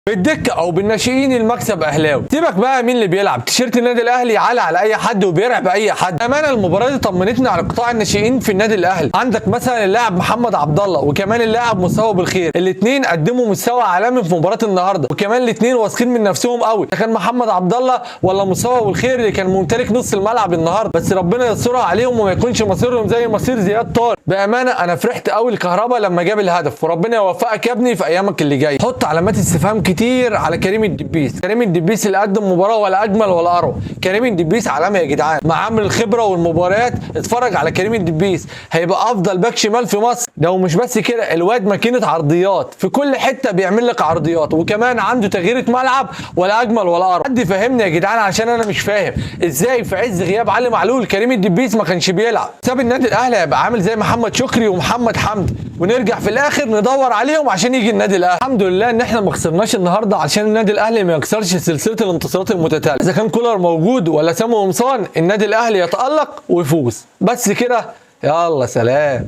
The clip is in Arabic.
بالدكه او بالناشئين المكسب اهلاوي. سيبك بقى مين اللي بيلعب، تيشيرت النادي الاهلي عالي على اي حد وبيرعب اي حد. امانه المباراه دي طمنتنا على قطاع الناشئين في النادي الاهلي. عندك مثلا اللاعب محمد عبد الله وكمان اللاعب مصطفى بالخير، الاثنين قدموا مستوى عالمي في مباراه النهارده، وكمان الاثنين واثقين من نفسهم قوي. ده كان محمد عبد الله ولا مصطفى بالخير اللي كان ممتلك نص الملعب النهارده، بس ربنا يسترها عليهم وما يكونش مصيرهم زي مصير زياد طارق. بامانه انا فرحت قوي الكهرباء لما جاب الهدف، وربنا يوفقك يا ابني في ايامك اللي جايه. حط علامات استفهام كتير على كريم الدبيس. كريم الدبيس اللي قدم مباراه ولا اجمل ولا اروع. كريم الدبيس علامه يا جدعان، مع عامل الخبره والمباريات. اتفرج على كريم الدبيس، هيبقى افضل باك شمال في مصر. ده ومش بس كده، الواد ماكينه عرضيات، في كل حته بيعمل لك عرضيات، وكمان عنده تغييره ملعب ولا اجمل ولا اروع. حد يفهمني يا جدعان عشان انا مش فاهم ازاي في عز غياب علي معلول كريم الدبيس ما كانش بيلعب. ساب النادي الاهلي هيبقى عامل زي محمد شكري ومحمد حمدي، ونرجع في الاخر ندور عليهم عشان يجي النادي الاهلي. الحمد لله ان احنا ما خسرناش النهارده عشان النادي الاهلي ما يكسرش سلسله الانتصارات المتتاليه. اذا كان كولر موجود ولا سامو قمصان، النادي الاهلي يتالق ويفوز. بس كده، يلا سلام.